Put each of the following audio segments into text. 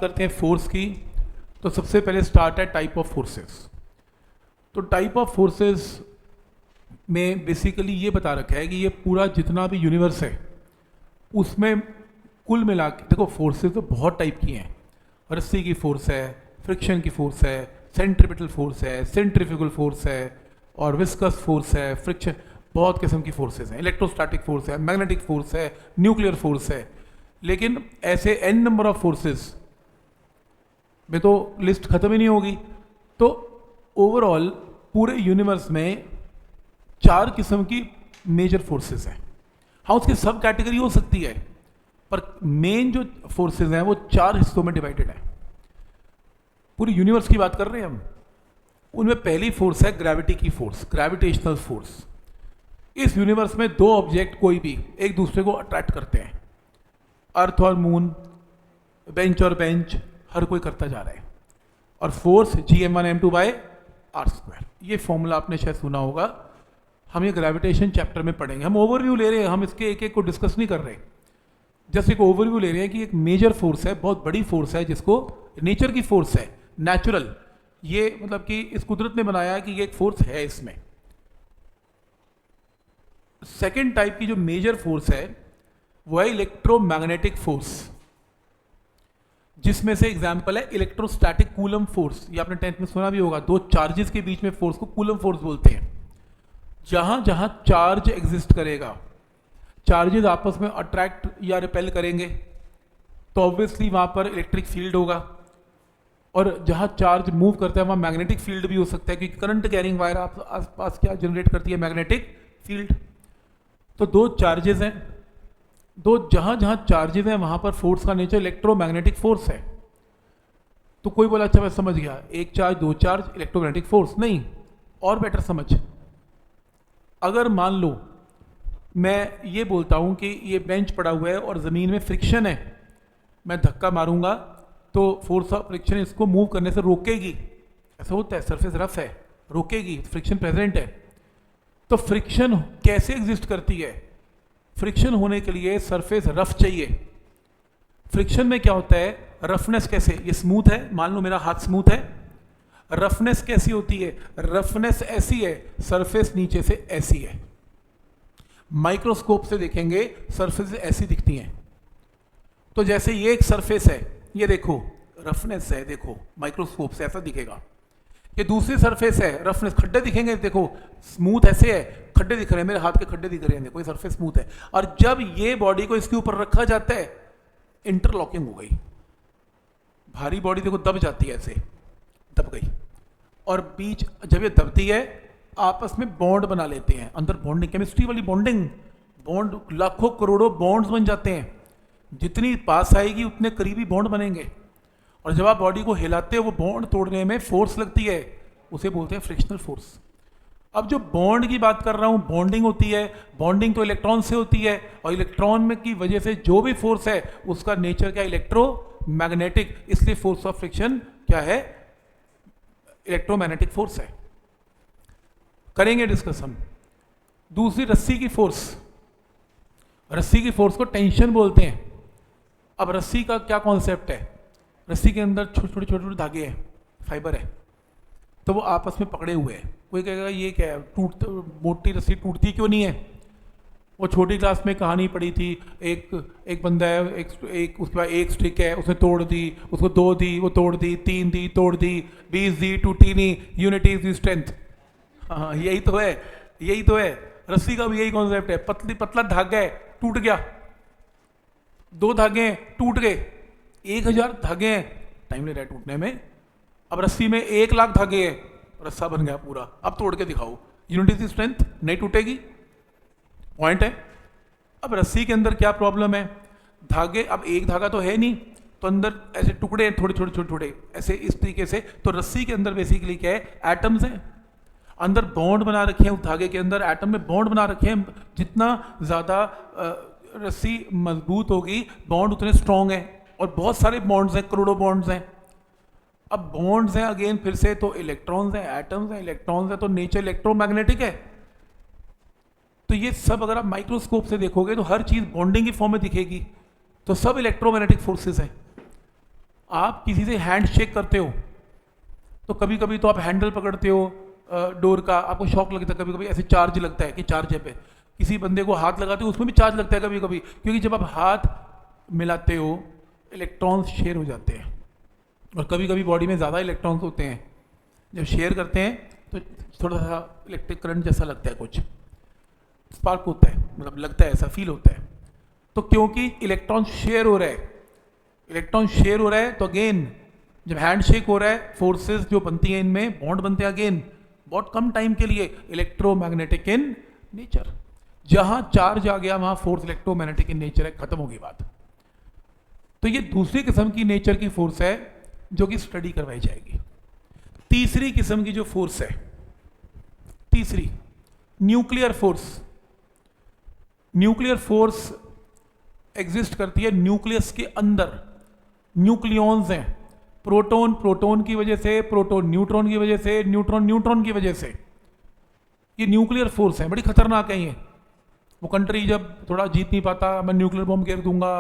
करते हैं फोर्स की, तो सबसे पहले स्टार्ट है टाइप ऑफ फोर्सेस। तो टाइप ऑफ फोर्सेस में बेसिकली ये बता रखा है कि ये पूरा जितना भी यूनिवर्स है उसमें कुल मिला के, देखो फोर्सेस तो बहुत टाइप की हैं। रस्सी की फोर्स है, फ्रिक्शन की फोर्स है, सेंट्रीपिटल फोर्स है, सेंट्रीफ्यूगल फोर्स है, और विस्कस फोर्स है, फ्रिक्शन, बहुत किस्म की फोर्सेस हैं। इलेक्ट्रोस्टैटिक फोर्स है, मैग्नेटिक फोर्स है, न्यूक्लियर फोर्स है। लेकिन ऐसे n नंबर ऑफ फोर्सेस में तो लिस्ट खत्म ही नहीं होगी। तो ओवरऑल पूरे यूनिवर्स में 4 किस्म की मेजर फोर्सेस हैं। हाँ, उसकी सब कैटेगरी हो सकती है, पर मेन जो फोर्सेस हैं वो 4 हिस्सों में डिवाइडेड है। पूरी यूनिवर्स की बात कर रहे हैं हम। उनमें पहली फोर्स है ग्रेविटी की फोर्स, ग्रेविटेशनल फोर्स। इस यूनिवर्स में 2 ऑब्जेक्ट कोई भी एक दूसरे को अट्रैक्ट करते हैं। अर्थ और मून, बेंच और बेंच, हर कोई करता जा रहा है। और फोर्स Gm1m2/r²। ये फॉर्मूला आपने शायद सुना होगा, हम ये ग्रेविटेशन चैप्टर में पढ़ेंगे। हम ओवरव्यू ले रहे हैं, हम इसके एक एक को डिस्कस नहीं कर रहे, जस्ट एक ओवरव्यू ले रहे हैं कि एक मेजर फोर्स है, बहुत बड़ी फोर्स है, जिसको नेचर की फोर्स है, नेचुरल, ये मतलब कि इस कुदरत ने बनाया है कि ये एक फोर्स है इसमें। सेकेंड टाइप की जो मेजर फोर्स है वो है इलेक्ट्रोमैग्नेटिक फोर्स, जिसमें से एग्जांपल है इलेक्ट्रोस्टैटिक कूलम फोर्स। ये आपने 10th में सुना भी होगा। 2 चार्जेस के बीच में फोर्स को कूलम फोर्स बोलते हैं। जहां जहां चार्ज एग्जिस्ट करेगा, चार्जेस आपस में अट्रैक्ट या रिपेल करेंगे, तो ऑब्वियसली वहां पर इलेक्ट्रिक फील्ड होगा। और जहां चार्ज मूव करता है वहां मैग्नेटिक फील्ड भी हो सकता है, क्योंकि करंट कैरिंग वायर आसपास क्या जनरेट करती है, मैग्नेटिक फील्ड। तो 2 चार्जेस हैं, जहां जहां चार्जेस हैं वहां पर फोर्स का नेचर इलेक्ट्रोमैग्नेटिक फोर्स है। तो कोई बोला अच्छा मैं समझ गया, 1 चार्ज 2 चार्ज इलेक्ट्रोमैग्नेटिक फोर्स, नहीं, और बेटर समझ। अगर मान लो मैं ये बोलता हूं कि ये बेंच पड़ा हुआ है और ज़मीन में फ्रिक्शन है, मैं धक्का मारूंगा तो फोर्स ऑफ फ्रिक्शन इसको मूव करने से रोकेगी। ऐसा होता है, सरफेस रफ है, रोकेगी, फ्रिक्शन प्रेजेंट है। तो फ्रिक्शन कैसे एग्जिस्ट करती है? फ्रिक्शन होने के लिए सरफेस रफ चाहिए। फ्रिक्शन में क्या होता है, रफनेस कैसे, ये स्मूथ है, मान लो मेरा हाथ स्मूथ है, रफनेस कैसी होती है, रफनेस ऐसी है, सरफेस नीचे से ऐसी है। माइक्रोस्कोप से देखेंगे सरफेस ऐसी दिखती हैं। तो जैसे ये एक सरफेस है, ये देखो रफनेस है, देखो माइक्रोस्कोप से ऐसा दिखेगा। ये दूसरी सरफेस है, रफनेस, खड्डे दिखेंगे, देखो स्मूथ ऐसे है, खड्डे दिख रहे हैं, मेरे हाथ के खड्डे दिख रहे हैं, देखो ये सरफेस स्मूथ है। और जब ये बॉडी को इसके ऊपर रखा जाता है, इंटरलॉकिंग हो गई, भारी बॉडी देखो दब जाती है, ऐसे दब गई। और बीच जब ये दबती है आपस में बॉन्ड बना लेते हैं, अंदर बॉन्डिंग, केमिस्ट्री वाली बॉन्डिंग, बॉन्ड लाखों करोड़ों बॉन्ड्स बन जाते हैं। जितनी पास आएगी उतने करीबी बॉन्ड बनेंगे। और जब आप बॉडी को हिलाते हो वो बॉन्ड तोड़ने में फोर्स लगती है, उसे बोलते हैं फ्रिक्शनल फोर्स। अब जो बॉन्ड की बात कर रहा हूं, बॉन्डिंग होती है, बॉन्डिंग तो इलेक्ट्रॉन से होती है, और इलेक्ट्रॉन में की वजह से जो भी फोर्स है उसका नेचर क्या, इलेक्ट्रोमैग्नेटिक। इसलिए फोर्स ऑफ फ्रिक्शन क्या है, इलेक्ट्रोमैग्नेटिक फोर्स है। करेंगे डिस्कस हम। दूसरी रस्सी की फोर्स, रस्सी की फोर्स को टेंशन बोलते हैं। अब रस्सी का क्या कॉन्सेप्ट है, रस्सी के अंदर छोटे छोटे धागे हैं, फाइबर है, तो वो आपस में पकड़े हुए हैं। कोई कहेगा ये क्या है, मोटी रस्सी टूटती क्यों नहीं है? वो छोटी क्लास में कहानी पढ़ी थी, एक बंदा है, एक उसके बाद एक स्टिक है, उसने तोड़ दी, उसको 2 दी, वो तोड़ दी, 3 दी, तोड़ दी, 20 दी, टूटी नहीं, यूनिटी इज द स्ट्रेंथ। हाँ यही तो है, यही तो है, रस्सी का भी यही कॉन्सेप्ट है। पतला धागा है, टूट गया, 2 धागे टूट गए, 1000 धागे हैं, टाइम ले रहा है टूटने में। अब रस्सी में 1 लाख धागे हैं, रस्सा बन गया पूरा, अब तोड़ के दिखाओ, यूनिटी की स्ट्रेंथ नहीं टूटेगी, पॉइंट है। अब रस्सी के अंदर क्या प्रॉब्लम है, धागे, अब एक धागा तो है नहीं, तो अंदर ऐसे टुकड़े हैं, थोड़े छोटे ऐसे इस तरीके से। तो रस्सी के अंदर बेसिकली क्या है, एटम्स हैं, अंदर बॉन्ड बना रखे हैं, उस धागे के अंदर एटम में बॉन्ड बना रखे हैं। जितना ज़्यादा रस्सी मजबूत होगी, बॉन्ड उतने स्ट्रॉन्ग हैं, और बहुत सारे बॉन्ड्स हैं, करोड़ों बॉन्ड्स हैं। अब बॉन्ड्स हैं अगेन फिर से, तो इलेक्ट्रॉन्स हैं, एटम्स हैं, इलेक्ट्रॉन्स हैं, तो नेचर इलेक्ट्रोमैग्नेटिक है। तो ये सब अगर आप माइक्रोस्कोप से देखोगे तो हर चीज़ बॉन्डिंग की फॉर्म में दिखेगी, तो सब इलेक्ट्रोमैग्नेटिक फोर्सेस हैं। आप किसी से हैंड शेक करते हो तो कभी कभी तो आप हैंडल पकड़ते हो डोर का, आपको शॉक लगता है, कभी कभी ऐसे चार्ज लगता है कि चार्ज है पे, किसी बंदे को हाथ लगाते हो उसमें भी चार्ज लगता है कभी कभी, क्योंकि जब आप हाथ मिलाते हो इलेक्ट्रॉन्स शेयर हो जाते हैं, और कभी कभी बॉडी में ज़्यादा इलेक्ट्रॉन्स होते हैं, जब शेयर करते हैं तो थोड़ा सा इलेक्ट्रिक करंट जैसा लगता है, कुछ स्पार्क होता है, मतलब लगता है, ऐसा फील होता है। तो क्योंकि इलेक्ट्रॉन शेयर हो रहा है, इलेक्ट्रॉन शेयर हो रहा है, तो अगेन जब हैंड शेक हो रहा है फोर्सेस जो बनती हैं इनमें बॉन्ड बनते हैं अगेन बहुत कम टाइम के लिए, इलेक्ट्रोमैग्नेटिक इन नेचर। जहां चार्ज आ गया वहां फोर्स इलेक्ट्रोमैग्नेटिक इन नेचर है, खत्म होगी बात। तो ये दूसरी किस्म की नेचर की फोर्स है जो कि स्टडी करवाई जाएगी। तीसरी किस्म की जो फोर्स है, तीसरी nuclear force. Nuclear force exist करती है न्यूक्लियस के अंदर, न्यूक्लियॉन्स हैं, प्रोटॉन प्रोटॉन की वजह से, प्रोटॉन न्यूट्रॉन की वजह से, न्यूट्रॉन न्यूट्रॉन की वजह से, ये न्यूक्लियर फोर्स है, बड़ी खतरनाक है ये। वो कंट्री जब थोड़ा जीत नहीं पाता, मैं न्यूक्लियर बॉम्ब गिर दूंगा,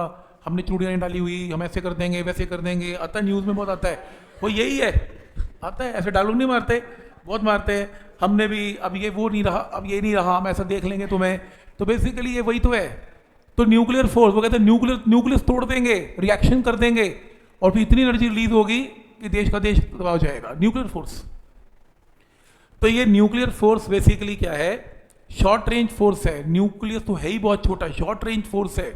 हमने चूड़ियाँ नहीं डाली हुई, हम ऐसे कर देंगे वैसे कर देंगे, आता है न्यूज़ में बहुत आता है, वो यही है, आता है, ऐसे डायलॉग नहीं मारते, बहुत मारते हैं, हमने भी अब ये वो नहीं रहा, अब ये नहीं रहा, हम ऐसा देख लेंगे तुम्हें। तो बेसिकली ये वही तो है। तो न्यूक्लियर फोर्स, वो कहते हैं न्यूक्लियस तोड़ देंगे, रिएक्शन कर देंगे, और फिर इतनी एनर्जी रिलीज होगी कि देश का देश तबाह हो जाएगा, न्यूक्लियर फोर्स। तो ये न्यूक्लियर फोर्स बेसिकली क्या है, शॉर्ट रेंज फोर्स है। न्यूक्लियस तो है ही बहुत छोटा, शॉर्ट रेंज फोर्स है।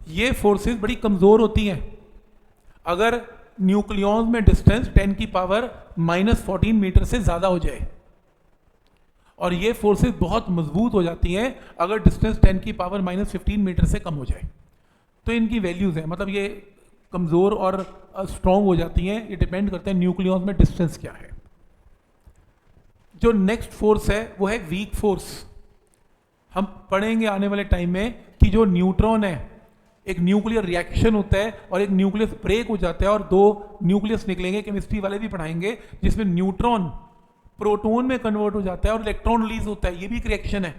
ये फोर्सेस बड़ी कमजोर होती हैं। अगर न्यूक्लियॉन्स में डिस्टेंस 10 की पावर -14 मीटर से ज्यादा हो जाए, और ये फोर्सेस बहुत मजबूत हो जाती हैं अगर डिस्टेंस 10 की पावर -15 मीटर से कम हो जाए। तो इनकी वैल्यूज हैं, मतलब ये कमज़ोर और स्ट्रॉन्ग हो जाती हैं, ये डिपेंड करते हैं न्यूक्लियॉन्स में डिस्टेंस क्या है। जो नेक्स्ट फोर्स है वो है वीक फोर्स। हम पढ़ेंगे आने वाले टाइम में कि जो न्यूट्रॉन है, एक न्यूक्लियर रिएक्शन होता है और एक न्यूक्लियस ब्रेक हो जाता है और दो न्यूक्लियस निकलेंगे, केमिस्ट्री वाले भी पढ़ाएंगे, जिसमें न्यूट्रॉन प्रोटॉन में कन्वर्ट हो जाता है और इलेक्ट्रॉन रिलीज होता है, ये भी एक रिएक्शन है।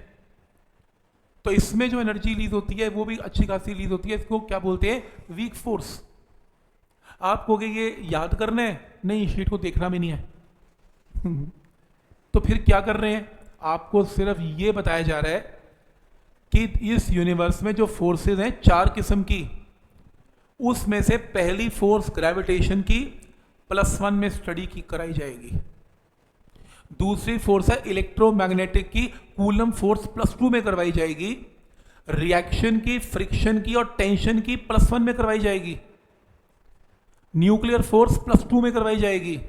तो इसमें जो एनर्जी रिलीज होती है वो भी अच्छी खासी रिलीज होती है, इसको क्या बोलते हैं, वीक फोर्स। आप कहोगे ये याद करना है, नहीं, शीट को देखना भी नहीं है तो फिर क्या कर रहे हैं, आपको सिर्फ ये बताया जा रहा है कि इस यूनिवर्स में जो फोर्सेस हैं 4 किस्म की, उसमें से पहली फोर्स ग्रेविटेशन की +1 में स्टडी की कराई जाएगी। दूसरी फोर्स है इलेक्ट्रोमैग्नेटिक की, कूलम फोर्स +2 में करवाई जाएगी। रिएक्शन की, फ्रिक्शन की और टेंशन की +1 में करवाई जाएगी। न्यूक्लियर फोर्स +2 में करवाई जाएगी।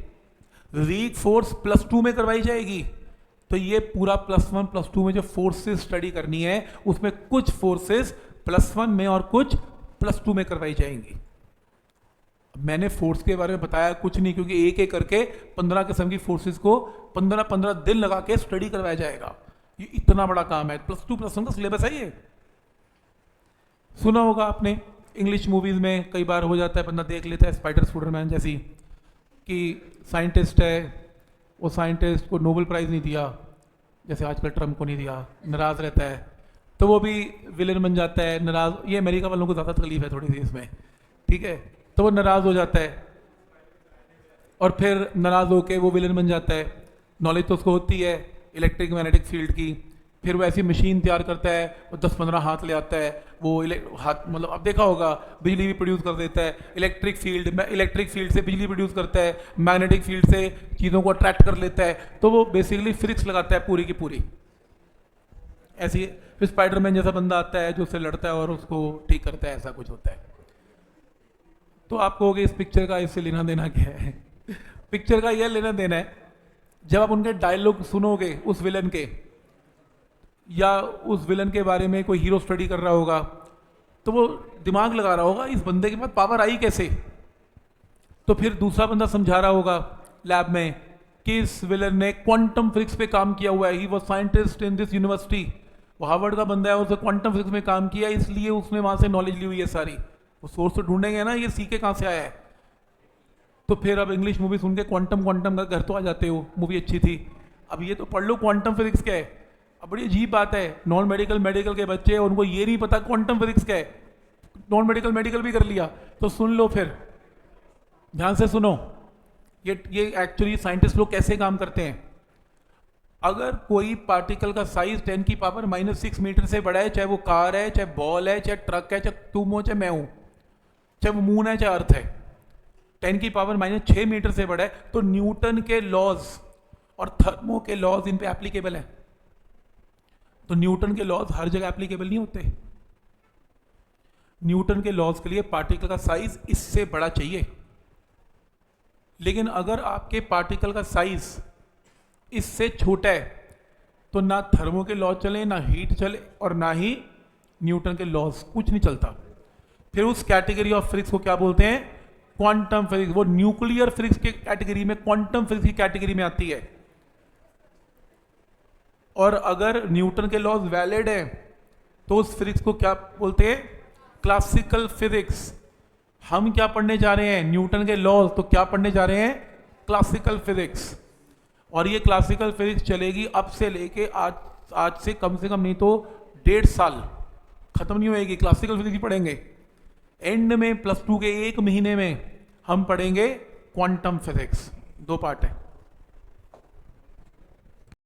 वीक फोर्स +2 में करवाई जाएगी। तो ये पूरा +1 +2 में जो फोर्सेस स्टडी करनी है, उसमें कुछ फोर्सेस +1 में और कुछ +2 में करवाई जाएंगी। मैंने फोर्स के बारे में बताया कुछ नहीं, क्योंकि एक एक करके 15 किस्म की फोर्सेस को 15-15 दिन लगा के स्टडी करवाया जाएगा। ये इतना बड़ा काम है, +2 +1 का सिलेबस है ये। सुना होगा आपने, इंग्लिश मूवीज में कई बार हो जाता है, बंदा देख लेता है स्पाइडर स्पाइडरमैन जैसी, कि साइंटिस्ट है, वो साइंटिस्ट को नोबेल प्राइज़ नहीं दिया, जैसे आजकल ट्रम्प को नहीं दिया, नाराज़ रहता है, तो वो भी विलेन बन जाता है, नाराज़। ये अमेरिका वालों को ज़्यादा तकलीफ है थोड़ी सी इसमें, ठीक है, तो वो नाराज़ हो जाता है और फिर नाराज़ होकर वो विलेन बन जाता है। नॉलेज तो उसको होती है इलेक्ट्रिक मैग्नेटिक फील्ड की, फिर वो ऐसी मशीन तैयार करता है, वो 10-15 हाथ ले आता है, वो हाथ, मतलब अब देखा होगा, बिजली भी प्रोड्यूस कर देता है, इलेक्ट्रिक फील्ड से बिजली प्रोड्यूस करता है, मैग्नेटिक फील्ड से चीज़ों को अट्रैक्ट कर लेता है, तो वो बेसिकली फिजिक्स लगाता है पूरी की पूरी। ऐसी फिर स्पाइडरमैन जैसा बंदा आता है जो उससे लड़ता है और उसको ठीक करता है, ऐसा कुछ होता है। तो आप कहोगे इस पिक्चर का इससे लेना देना क्या है पिक्चर का यह लेना देना है, जब आप उनके डायलॉग सुनोगे उस विलन के, या उस विलन के बारे में कोई हीरो स्टडी कर रहा होगा, तो वो दिमाग लगा रहा होगा इस बंदे के पास पावर आई कैसे। तो फिर दूसरा बंदा समझा रहा होगा लैब में कि इस विलन ने क्वांटम फिजिक्स पे काम किया हुआ है, he was scientist in this university, वो हार्वर्ड का बंदा है, उसने क्वांटम फिजिक्स में काम किया, इसलिए उसने वहां से नॉलेज ली हुई है सारी। वो सोर्स तो ढूंढेंगे ना, ये सीखे कहाँ से आया है। तो फिर अब इंग्लिश मूवी सुन के क्वांटम का घर तो आ जाते हो, मूवी अच्छी थी, अब ये तो पढ़ लो क्वांटम फिजिक्स क्या है। अब बड़ी अजीब बात है, नॉन मेडिकल के बच्चे, उनको ये नहीं पता क्वांटम फिजिक्स क्या है, नॉन मेडिकल भी कर लिया, तो सुन लो फिर ध्यान से सुनो, ये एक्चुअली साइंटिस्ट लोग कैसे काम करते हैं। अगर कोई पार्टिकल का साइज 10⁻⁻6 मीटर से बड़ा है, चाहे वो कार है, चाहे बॉल है, चाहे ट्रक है, चाहे तुम हो, चाहे मैं हूं, चाहे वो मून है, चाहे अर्थ है, 10⁻⁻6 मीटर से बड़ा है, तो न्यूटन के लॉज और थर्मो के लॉज इन पे एप्लीकेबल है। तो न्यूटन के लॉज हर जगह एप्लीकेबल नहीं होते। न्यूटन के लॉज के लिए पार्टिकल का साइज इससे बड़ा चाहिए। लेकिन अगर आपके पार्टिकल का साइज इससे छोटा है तो ना थर्मो के लॉज चले, ना हीट चले, और ना ही न्यूटन के लॉज, कुछ नहीं चलता। फिर उस कैटेगरी ऑफ फिजिक्स को क्या बोलते हैं? Quantum physics. वो न्यूक्लियर फिजिक्स के कैटेगरी में, क्वांटम फिजिक्स की कैटेगरी में आती है। और अगर न्यूटन के लॉज वैलिड है तो उस फिजिक्स को क्या बोलते हैं? Classical physics. हम क्या पढ़ने जा रहे हैं? न्यूटन के लॉज। तो क्या पढ़ने जा रहे हैं? Classical physics. और ये क्लासिकल फिजिक्स चलेगी अब से लेके आज से कम नहीं तो 1.5 साल, खत्म नहीं होएगी। क्लासिकल फिजिक्स पढ़ेंगे। एंड में +2 के 1 महीने में हम पढ़ेंगे क्वांटम फिजिक्स। 2 पार्ट है।